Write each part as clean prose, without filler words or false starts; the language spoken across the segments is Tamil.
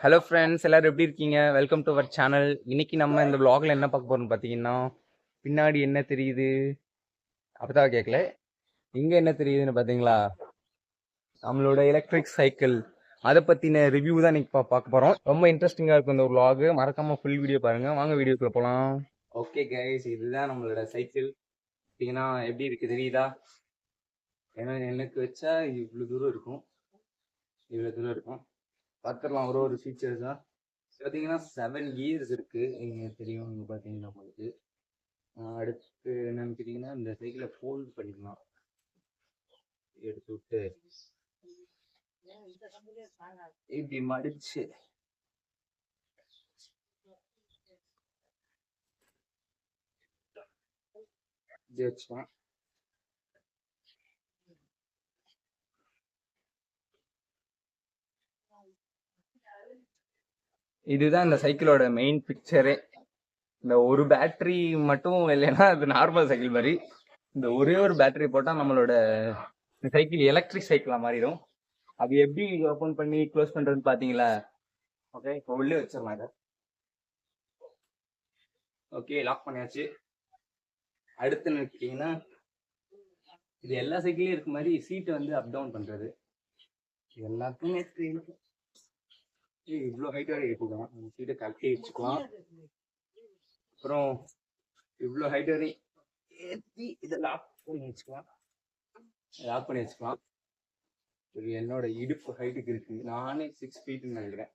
ஹலோ ஃப்ரெண்ட்ஸ், எல்லாரும் எப்படி இருக்கீங்க? Welcome to our channel. இன்னைக்கு நம்ம இந்த vlogல என்ன பார்க்க போறோம்னு பார்த்தீங்கன்னா, பின்னாடி என்ன தெரியுது? அப்பதான் கேட்கல. இங்க என்ன தெரியுதுன்னு பார்த்தீங்களா? நம்மளோட எலக்ட்ரிக் சைக்கிள். அதை பத்தின ரிவ்யூ தான் இன்னைக்கு பார்க்க போறோம். ரொம்ப இன்ட்ரெஸ்டிங்கா இருக்கும் இந்த vlog. மறக்காம ஃபுல் வீடியோ பாருங்க. வாங்க வீடியோக்குள்ள போலாம். ஓகே கைஸ், இதுதான் நம்மளோட சைக்கிள். பார்த்தீங்கன்னா எப்படி இருக்கு தெரியுதா? ஏன்னா எனக்கு வச்சா இவ்வளவு தூரம் இருக்கும். பார்த்துடலாம் ஒரு ஃபீச்சர்ஸ் தான். பார்த்தீங்கன்னா 7 கியர்ஸ் இருக்கு. தெரியும் இங்கே பார்த்தீங்கன்னா உங்களுக்கு. அடுத்து என்னன்னு கேட்டிங்கன்னா, இந்த சைக்கிளை ஃபோல்ட் பண்ணிக்கலாம். எடுத்து விட்டு இப்படி மடிச்சு வச்சுக்கலாம். இதுதான் இந்த சைக்கிளோட மெயின் பிக்சரே. இந்த ஒரு பேட்டரி மட்டும் இல்லைன்னா அது நார்மல் சைக்கிள் மாதிரி. இந்த ஒரே ஒரு பேட்டரி போட்டால் நம்மளோட சைக்கிள் எலக்ட்ரிக் சைக்கிளாக மாறிடும். அது எப்படி ஓப்பன் பண்ணி க்ளோஸ் பண்ணுறதுன்னு பார்த்தீங்களா? ஓகே, இப்போ உள்ளே வச்சிடலாம் இதை. ஓகே, லாக் பண்ணியாச்சு. அடுத்து நினைக்கிட்டீங்கன்னா, இது எல்லா சைக்கிளையும் இருக்க மாதிரி சீட்டை வந்து அப் டவுன் பண்ணுறது. இது எல்லாத்துக்குமே இவ்வளோ ஹைட் வரை ஏற்றிக்கலாம். சீட்டை கழட்டி வச்சுக்கலாம். அப்புறம் இவ்வளோ ஹைட் வரை ஏற்றி இதை லாக் பண்ணி வச்சுக்கலாம். இது என்னோட இடுப்பு ஹைட்டுக்கு இருக்கு. நானே 6 ஃபீட்னு நினைக்கிறேன்.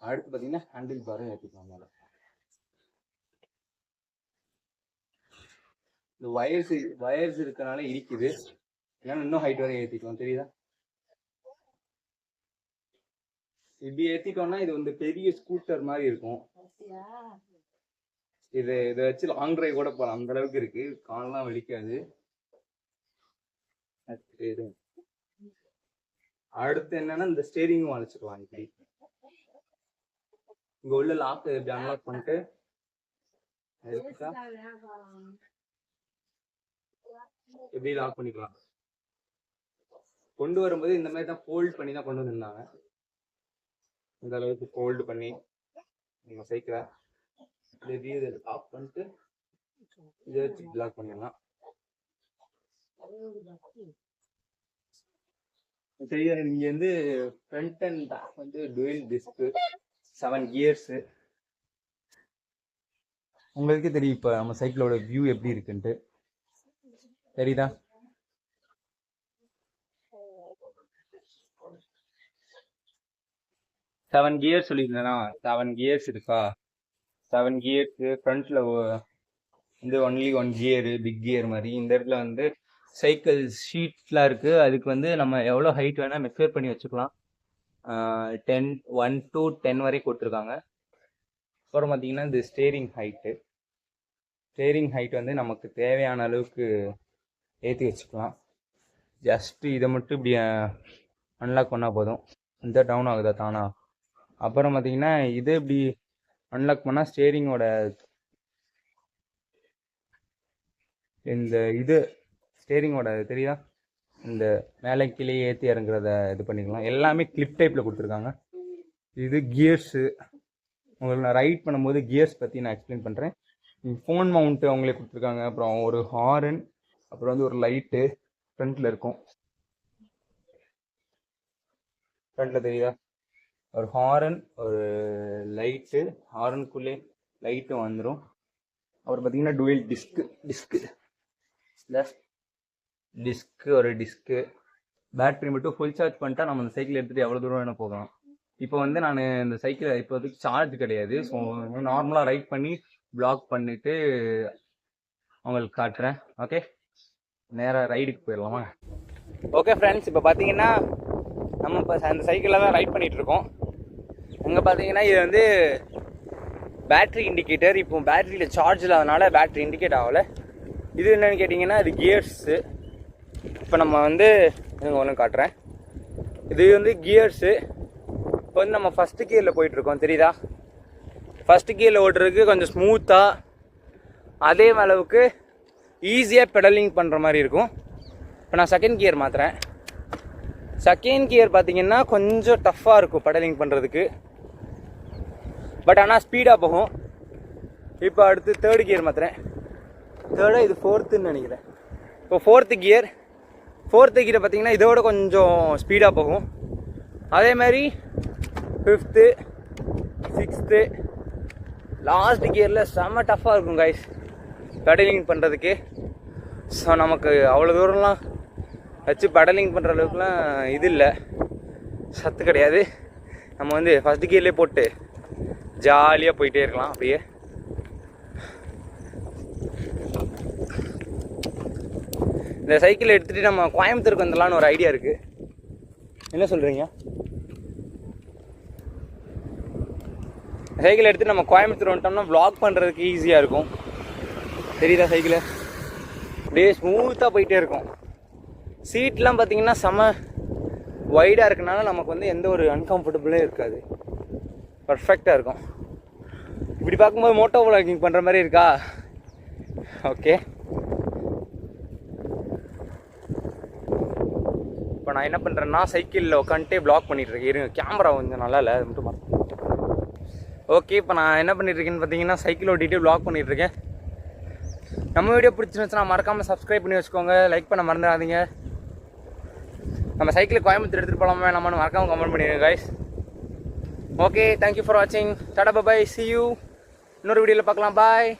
அடுத்து பார்த்தீங்கன்னா ஹேண்டில் பாரும் ஏற்றிக்கலாம். மேலே இந்த வயர்ஸ் இருக்கனால இருக்குது. ஏன்னா இன்னும் ஹைட் வரை ஏற்றிக்கலாம். தெரியுதா? இப்படி ஏற்றிட்டோம்னா இது வந்து பெரிய ஸ்கூட்டர் மாதிரி இருக்கும். இதை வச்சு லாங் டிரைவ் கூட போகலாம். அந்த அளவுக்கு இருக்கு. கால்லாம் வலிக்காது. அடுத்து என்னன்னா, இந்த ஸ்டேரிங்கும் வளைச்சுக்கலாம். இப்படி இங்க உள்ள லாக் இப்படி அன்லாக் பண்ணிட்டு எப்படி லாக் பண்ணிக்கலாம். கொண்டு வரும்போது இந்த மாதிரி தான் ஃபோல்ட் பண்ணி தான் கொண்டு வந்திருந்தாங்க. இந்த அளவுக்கு ஃபோல்டு பண்ணி நீங்க சைக்கிளை இதை லாக் பண்ணிட்டு இதை வச்சு பிளாக் பண்ணிடலாம். தெரியாது, இங்க வந்து ஃப்ரண்ட் அண்ட் பேக் வந்து டுவெல் டிஸ்க், 7 கியர்ஸ். உங்களுக்கே தெரியும் இப்போ நம்ம சைக்கிளோட வியூ எப்படி இருக்குன்ட்டு. தெரியுதா? செவன் கியர்ஸ் சொல்லியிருந்தேன்னா 7 கியர்ஸ் இருக்கா? 7 கியர்ஸ். ஃப்ரண்ட்ல வந்து ஒன்லி 1 கியரு, பிக் கியர் மாதிரி. இந்த இடத்துல வந்து சைக்கிள் ஷீட்லாம் இருக்கு. அதுக்கு வந்து நம்ம எவ்வளோ ஹைட் வேணால் மெஷர் பண்ணி வச்சுக்கலாம். 1 to 10 வரை கொடுத்துருக்காங்க. அப்புறம் பார்த்தீங்கன்னா இந்த ஸ்டேரிங் ஹைட் வந்து நமக்கு தேவையான அளவுக்கு ஏற்றி வச்சுக்கலாம். ஜஸ்ட்டு இதை மட்டும் இப்படி அன்லாக் பண்ணால் போதும். இந்த டவுன் ஆகுதா தானா? அப்புறம் பார்த்தீங்கன்னா இது இப்படி அன்லாக் பண்ணால் ஸ்டேரிங்கோட ஸ்டேரிங்கோட தெரியுதா? இந்த மேலே கீழே ஏற்றி இறங்குறத இது பண்ணிக்கலாம். எல்லாமே கிளிப் டைப்பில் கொடுத்துருக்காங்க. இது கியர்ஸு. உங்களுக்கு நான் ரைட் பண்ணும்போது கியர்ஸ் பற்றி நான் எக்ஸ்பிளைன் பண்ணுறேன். ஃபோன் மவுண்ட்டு அவங்களே கொடுத்துருக்காங்க. அப்புறம் ஒரு ஹாரன், அப்புறம் வந்து ஒரு லைட்டு ஃப்ரண்ட்டில் இருக்கும். ஃப்ரண்ட்டில் தெரியுதா? ஒரு ஹாரன், ஒரு லைட்டு, ஹாரனுக்குள்ளே லைட்டும் வந்துடும். அப்புறம் பார்த்தீங்கன்னா டுவெல் டிஸ்க்கு ஒரு டிஸ்க்கு. பேட்டரி மட்டும் ஃபுல் சார்ஜ் பண்ணிட்டா நம்ம அந்த சைக்கிள் எடுத்துகிட்டு எவ்வளோ தூரம் வேணால் போகலாம். இப்போ வந்து நான் இந்த சைக்கிளை இப்போதைக்கு சார்ஜ் கிடையாது. ஸோ நார்மலாக ரைட் பண்ணி பிளாக் பண்ணிவிட்டு அவங்களுக்கு காட்டுறேன். ஓகே, நேராக ரைடுக்கு போயிடலாமா? ஓகே ஃப்ரெண்ட்ஸ், இப்போ பார்த்தீங்கன்னா நம்ம இப்போ அந்த சைக்கிளில் தான் ரைட் பண்ணிகிட்ருக்கோம். அங்கே பார்த்தீங்கன்னா இது வந்து பேட்ரி இண்டிகேட்டர். இப்போ பேட்டரியில் சார்ஜ் இல்லாதனால பேட்ரி இண்டிகேட் ஆகலை. இது என்னென்னு கேட்டிங்கன்னா இது கியர்ஸு. இப்போ நம்ம வந்து ஒன்று காட்டுறேன். இது வந்து கியர்ஸு. இப்போ வந்து நம்ம ஃபஸ்ட்டு கியரில் போயிட்டுருக்கோம். தெரியுதா? ஃபஸ்ட்டு கியரில் ஓட்டுறதுக்கு கொஞ்சம் ஸ்மூத்தாக, அதே அளவுக்கு ஈஸியாக பெடலிங் பண்ணுற மாதிரி இருக்கும். இப்போ நான் செகண்ட் கியர் மாற்றுறேன். செகண்ட் கியர் பார்த்தீங்கன்னா கொஞ்சம் டஃப்பாக இருக்கும் பெடலிங் பண்ணுறதுக்கு. பட் ஆனால் ஸ்பீடாக போகும். இப்போ அடுத்து தேர்டு கியர் மாற்றுறேன். தேர்டாக இது ஃபோர்த்துன்னு நினைக்கிறேன். இப்போ ஃபோர்த்து கியர் பார்த்தீங்கன்னா இதோட கொஞ்சம் ஸ்பீடாக போகும். அதே மாதிரி ஃபிஃப்த்து, சிக்ஸ்த்து, லாஸ்ட் கியரில் செம்ம டஃப்பாக இருக்கும் கைஸ் பெடலிங் பண்ணுறதுக்கு. ஸோ நமக்கு அவ்வளோ தூரம்லாம் வச்சு பெடலிங் பண்ணுற அளவுக்குலாம் இது இல்லை, சத்து கிடையாது. நம்ம வந்து ஃபஸ்ட் கியர்லேயே போட்டு ஜாலியாக போயிட்டே இருக்கலாம். அப்படியே இந்த சைக்கிளை எடுத்துகிட்டு நம்ம கோயம்புத்தூருக்கு வந்துடலான்னு ஒரு ஐடியா இருக்குது. என்ன சொல்கிறீங்க? சைக்கிளை எடுத்துகிட்டு நம்ம கோயம்புத்தூர் வந்துட்டோம்னா வ்ளாக் பண்ணுறதுக்கு ஈஸியாக இருக்கும். தெரியுதா? சைக்கிளை அப்படியே ஸ்மூத்தாக போயிட்டே இருக்கும். சீட்லாம் பார்த்தீங்கன்னா செம்ம வைடாக இருக்கனால நமக்கு வந்து எந்த ஒரு அன்கம்ஃபர்டபுளே இருக்காது, பர்ஃபெக்டாக இருக்கும். இப்படி பார்க்கும்போது மோட்டோ வ்ளாகிங் பண்ணுற மாதிரி இருக்கா? ஓகே, இப்போ நான் என்ன பண்ணுறேன்னா சைக்கிளில் உட்காந்துட்டே வ்ளாக் பண்ணிகிட்ருக்கேன். இருங்க, கேமரா கொஞ்சம் நல்லா இல்லை, அது மட்டும் பார்த்து. ஓகே, இப்போ நான் என்ன பண்ணிகிட்ருக்கேன்னு பார்த்தீங்கன்னா சைக்கிள் ஓட்டிகிட்டு வ்ளாக் பண்ணிகிட்ருக்கேன். நம்ம வீடியோ பிடிச்சிருந்துச்சுன்னா மறக்காமல் சப்ஸ்கிரைப் பண்ணி வச்சுக்கோங்க, லைக் பண்ண மறந்துடாதீங்க. நம்ம சைக்கிளை கோயம்புத்தூர் எடுத்துகிட்டு போகலாமா நம்மன்னு மறக்காமல் கமெண்ட் பண்ணிடுங்க கைஸ். ஓகே, தேங்க்யூ ஃபார் வாட்சிங். Tata bye, see you. இன்னொரு வீடியோவில் பார்க்கலாம். பாய்.